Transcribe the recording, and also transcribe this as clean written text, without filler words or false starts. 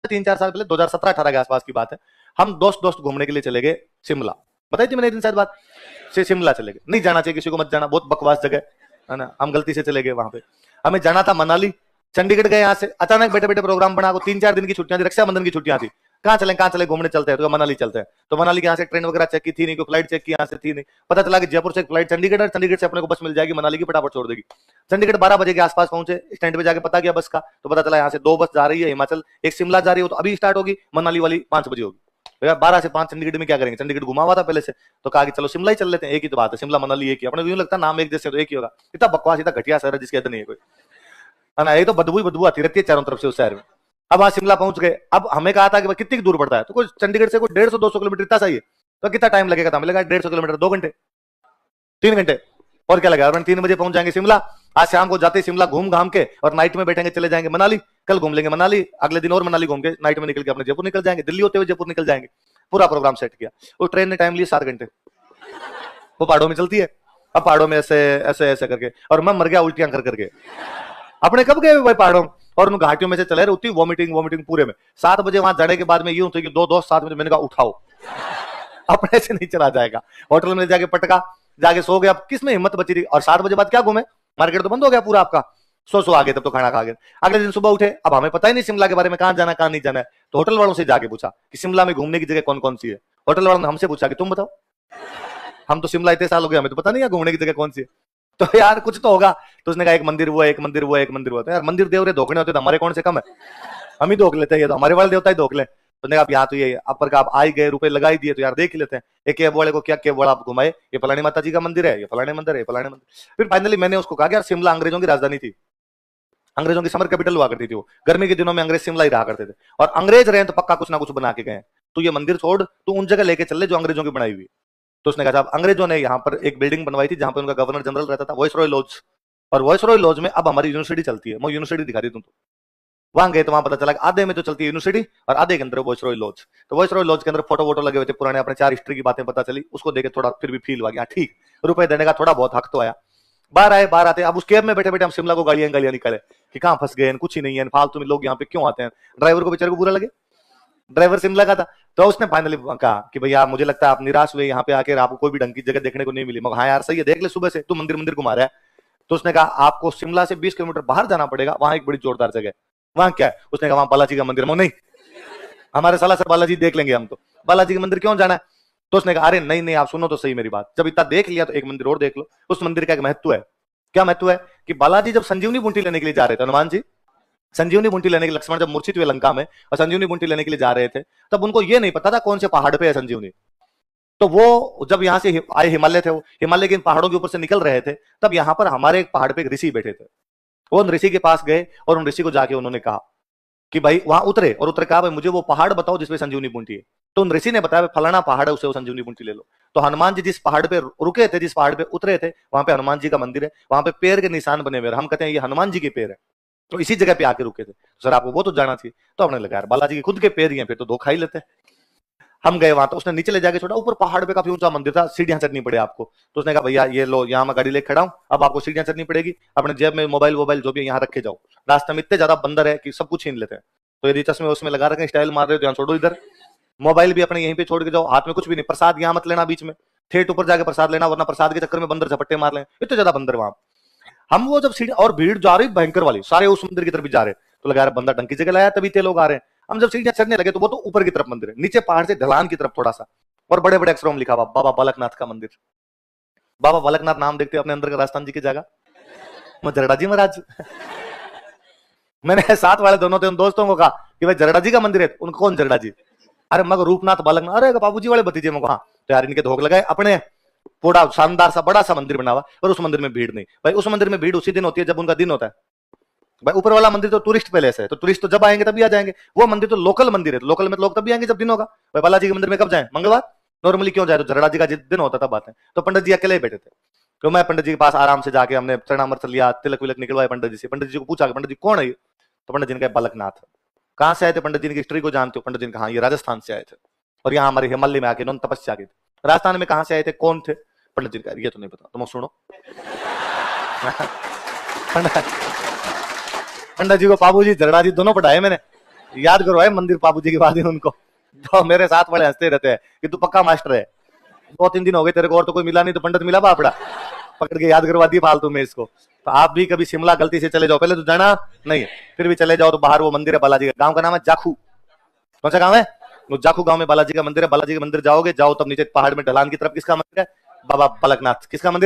3-4 साल पहले 2017-18 के आसपास की बात है, हम दोस्त दोस्त घूमने के लिए चले गए शिमला। बताई थी मैंने एक दिन शायद बात से, शिमला चले गए। नहीं जाना चाहिए किसी को, मत जाना, बहुत बकवास जगह है ना, हम गलती से चले गए वहां पे। हमें जाना था मनाली, चंडीगढ़ गए यहाँ से, अचानक बैठे बैठे प्रोग्राम बना को 3-4 दिन की छुट्टियां थी, रक्षाबंधन की छुट्टियां थी, कहाँ चले घूमने चलते हैं, तो मनाली चलते हैं। तो मनाली के यहाँ से ट्रेन वगैरह चेक की थी नहीं, कोई फ्लाइट चेक की यहाँ से थी नहीं, पता चला कि जयपुर से एक फ्लाइट चंडीगढ़ है, चंडीगढ़ से अपने को बस मिल जाएगी मनाली की, फटाफट छोड़ देगी। चंडीगढ़ 12 बजे के आसपास पहुंचे, स्टैंड पे जाके पता किया बस का, तो पता चला यहाँ से 2 बस जा रही है हिमाचल, एक शिमला जा रही है, तो अभी स्टार्ट होगी, मनाली वाली 5 बजे होगी। 12 से 5 चंडीगढ़ में क्या करेंगे, चंडीगढ़ घुमा हुआ था पहले से, तो कहा कि चलो शिमला ही चल लेते हैं, एक ही तो बात है, शिमला मनाली एक ही, अपने को यूं लगता है नाम एक जैसे तो एक ही होगा। इतना बकवास, इतना घटिया शहर है जिसके अंदर नहीं है कोई, है ना, एक तो बदबू आती रहती है चारों तरफ से उस शहर में। अब वहां शिमला पहुंच गए, अब हमें कहा था कि कितनी दूर पड़ता है, तो कोई चंडीगढ़ से कोई 150-200 किलोमीटर इतना सही है, तो कितना टाइम लगेगा था, हमें लगा 150 किलोमीटर 2 घंटे 3 घंटे, और क्या लगा, 3 बजे पहुंच जाएंगे शिमला, आज शाम को जाते शिमला घूम घाम के और नाइट में बैठेंगे, चले जाएंगे मनाली, कल घूम लेंगे मनाली, अगले दिन और मनाली घूम के नाइट में निकल के अपने जयपुर निकल जाएंगे, दिल्ली होते हुए जयपुर निकल जाएंगे। पूरा प्रोग्राम सेट किया। उस ट्रेन ने टाइम लिया 7 घंटे, वो पहाड़ों में चलती है, अब पहाड़ों में ऐसे ऐसे ऐसे करके, और मैं मर गया उल्टियां कर करके। अपने कब गए भाई पहाड़ों और उन घाटियों में से चले रहे, उतनी वॉमिटिंग पूरे में। 7 बजे वहां जाने के बाद में यूं थे कि 2 दोस्त साथ में, मैंने कहा उठाओ, अपने से नहीं चला जाएगा। होटल में जाके पटका, जाके सो गया, अब किसमें हिम्मत बची थी, और 7 बजे बाद क्या घूमे, मार्केट तो बंद हो गया पूरा आपका, सो आ गए, तब तो खाना खा गए। अगले दिन सुबह उठे, अब हमें पता ही नहीं शिमला के बारे में, कहां जाना कहां नहीं जाना है, तो होटल वालों से जाके पूछा कि शिमला में घूमने की जगह कौन कौन सी है। होटल वालों ने हमसे पूछा कि तुम बताओ, हम तो शिमला इतने साल हो गए, हमें तो पता नहीं है घूमने की जगह कौन सी है, तो यार कुछ तो होगा। तो उसने कहा एक मंदिर वो है, एक मंदिर वो है, एक मंदिर वो है। यार मंदिर देवरे धोखने होते तो हमारे कौन से कम है, हम ही धोख लेते हैं, ये तो हमारे वाले देवता ही धोख ले। तो ने कहा यहाँ तो ये अपर का आप आ ही गए, रुपए लगा ही दिए, तो यार देख ही लेते हैं। एक कैब वाले को क्या कैब वाला आप घुमाए, ये फलानी माता जी का मंदिर है, ये फलाने मंदिर है, ये फलाने मंदिर। फिर फाइनली मैंने उसको कहा कि यार शिमला अंग्रेजों की राजधानी थी, अंग्रेजों की समर कैपिटल हुआ करती थी वो, गर्मी के दिनों में अंग्रेज शिमला ही रहा करते थे, और अंग्रेज रहे तो पक्का कुछ ना कुछ बना के गए, तो ये मंदिर छोड़ तू उन जगह लेके चल ले जो अंग्रेजों की बनाई हुई। तो उसने कहा साहब अंग्रेजों ने यहाँ पर एक बिल्डिंग बनवाई थी जहां पर उनका गवर्नर जनरल रहता था, वॉइसरॉय लॉज, और वॉइसरॉय लॉज में अब हमारी यूनिवर्सिटी चलती है, मैं यूनिवर्सिटी दिखा दी तुम तो। वहां गए तो वहां पता चला कि आधे में तो चलती है यूनिवर्सिटी और आधे के अंदर वॉइसरॉय लॉज। तो वॉइसरॉय लॉज के अंदर फोटो वोटो लगे हुए थे पुराने, अपने 4 हिस्ट्री की बातें पता चली, उसको देखे थोड़ा फिर भी फील हुआ गया, ठीक रुपए देने का थोड़ा बहुत हक तो आया। बाहर आते, अब उस कैब में बैठे बैठे हम शिमला को गालियां निकाले कि कहां फंस गए, कुछ ही नहीं है, फालतू में लोग यहाँ पे क्यों आते हैं। ड्राइवर को बेचारे को बुरा लगे, ड्राइवर शिमला का था, तो उसने फाइनली कहा कि भैया मुझे लगता है आप निराश हुए यहाँ पे आकर, आपको कोई भी ढंग की जगह देखने को नहीं मिली। मगर हाँ यार सही है, देख ले सुबह से तू मंदिर घुमा रहा है। तो उसने कहा आपको शिमला से 20 किलोमीटर बाहर जाना पड़ेगा, वहां एक बड़ी जोरदार जगह है। वहां क्या है? उसने कहा वहां बालाजी का मंदिर। नहीं, हमारे साला सर बालाजी देख लेंगे हम, तो बालाजी के मंदिर क्यों जाना है? तो उसने कहा अरे नहीं आप सुनो तो सही मेरी बात, जब इतना देख लिया तो एक मंदिर और देख लो। उस मंदिर का एक महत्व है। क्या महत्व है? कि बालाजी जब संजीवनी बूटी लेने के लिए जा रहे थे, हनुमान जी संजीवनी बूटी लेने के लिए, लक्ष्मण जब मूर्छित हुए लंका में और संजीवनी बूटी लेने के लिए जा रहे थे, तब उनको ये नहीं पता था कौन से पहाड़ पे है संजीवनी। तो वो जब यहां से आए, हिमालय थे, वो हिमालय के इन पहाड़ों के ऊपर से निकल रहे थे, तब यहां पर हमारे एक पहाड़ पे एक ऋषि बैठे थे। वो उन ऋषि के पास गए और उन ऋषि को जाके उन्होंने कहा कि भाई वहां उतरे, और उतर कहा भाई मुझे वो पहाड़ बताओ जिसपे संजीवनी बूटी है। तो उन ऋषि ने बताया फलाना पहाड़ है, उसे वो संजीवनी बूटी ले लो। तो हनुमान जी जिस पहाड़ पे रुके थे, जिस पहाड़ पे उतरे थे, वहां पे हनुमान जी का मंदिर है, वहां पे पैर के निशान बने हुए, हम कहते हैं ये हनुमान जी के पैर है। तो इसी जगह पे आके रुके थे। सर आपको वो तो जाना चाहिए। तो हमने लगा यार बालाजी के खुद के पैर ही हैं, फिर तो धोखा ही लेते हैं। हम गए वहां, तो उसने नीचे ले जाके छोड़ा, ऊपर पहाड़ पे काफी ऊंचा मंदिर था, सीढ़ियां चढ़नी पड़े आपको। तो उसने कहा भैया ये लो, यहाँ मैं गाड़ी लेके खड़ा हूं, अब आपको सीढ़ियां चढ़नी पड़ेगी, अपने जेब में मोबाइल जो भी यहाँ रखे जाओ, रास्ते में इतने ज्यादा बंदर है कि सब कुछ छीन लेते हैं। तो यदि चश्मे उसमें लगा रखे, स्टाइल मार रहे हो तो यहाँ छोड़ो, इधर मोबाइल भी अपने यहीं पे छोड़ के जाओ, हाथ में कुछ भी नहीं, प्रसाद यहाँ मत लेना बीच में, ठेठ ऊपर जाके प्रसाद लेना, वरना प्रसाद के चक्कर में बंदर झपट्टे मार लें, इतने ज्यादा बंदर वहां। हम वो जब सीढ़ी और भीड़ जा रही भयंकर वाली, सारे उस मंदिर की तरफ भी जा रहे, तो लगा यार बंदा ढंग की जगह लाया तभी ते लोग आ रहे हैं। हम जब सीढ़ियां चढ़ने लगे तो वो तो ऊपर की तरफ मंदिर है, नीचे पहाड़ से ढलान की तरफ थोड़ा सा, और बड़े बड़े अक्षरों में लिखा हुआ बाबा बालकनाथ का मंदिर। बाबा बालकनाथ नाम देखते अपने अंदर का राजस्थान जी की जगह, मैं जरडा जी महाराज। मैंने साथ वाले दोनों थे, उन दोस्तों को कहा कि भाई जरडा जी का मंदिर है। उनको कौन जरडा जी? अरे मगर रूपनाथ बालकनाथ, अरे बाबू जी वाले भतीजे में। हाँ, तो यार इनके धोख लगाए, अपने पूरा शानदार सा बड़ा सा मंदिर बना हुआ, और उस मंदिर में भीड़ नहीं। भाई उस मंदिर में भीड़ उसी दिन होती है जब उनका दिन होता है। भाई ऊपर वाला मंदिर तो टूरिस्ट पैलेस है, तो टूरिस्ट तो जब आएंगे तभी आ जाएंगे। वो मंदिर तो लोकल मंदिर है, तो लोकल में लोग तभी आएंगे जब दिन होगा। भाई बालाजी के मंदिर में कब जाए? मंगलवार। नॉर्मली क्यों जाए? तो जरडा जी का जिस दिन होता तब आते हैं। तो पंडित जी अकेले बैठे थे, तो मैं पंडित जी के पास आराम से जाके हमने चरणामृत लिया, तिलक विलक निकलवाए पंडित जी से। पंडित जी को पूछा पंडित जी कौन है ये? तो पंडित जी ने कहा बालकनाथ। कहां से आए थे? पंडित जी की हिस्ट्री को जानते हो? पंडित जी ने कहा ये राजस्थान से आए थे, और यहाँ हमारे हिमालय में आके उन्होंने तपस्या की थी। राजस्थान में कहां से आए थे, कौन थे? पंडित जी ने कहा ये तो नहीं पता। तुम सुनो। पंडित जी को बाबू जी जरडा जी दोनों पढ़ाए मैंने, याद करो है मंदिर बाबू जी की बात है उनको, तो मेरे साथ बड़े हंसते रहते हैं कि तू पक्का मास्टर है, 2-3 दिन हो गए तेरे को और तो कोई मिला नहीं, तो पंडित मिला बापड़ा, पकड़ के याद करवा दी फालतू में इसको। तो आप भी कभी शिमला गलती से चले जाओ, पहले तो जाना नहीं है, फिर भी चले जाओ तो बाहर वो मंदिर है बालाजी का, गांव का नाम है जाखू। कौन सा गांव है? वो जाखू गांव में बालाजी का मंदिर है। बालाजी के मंदिर जाओगे, जाओ तब नीचे पहाड़ में ढलान की तरफ किसका मंदिर है? बाबा पलकनाथ। किसका मंदिर?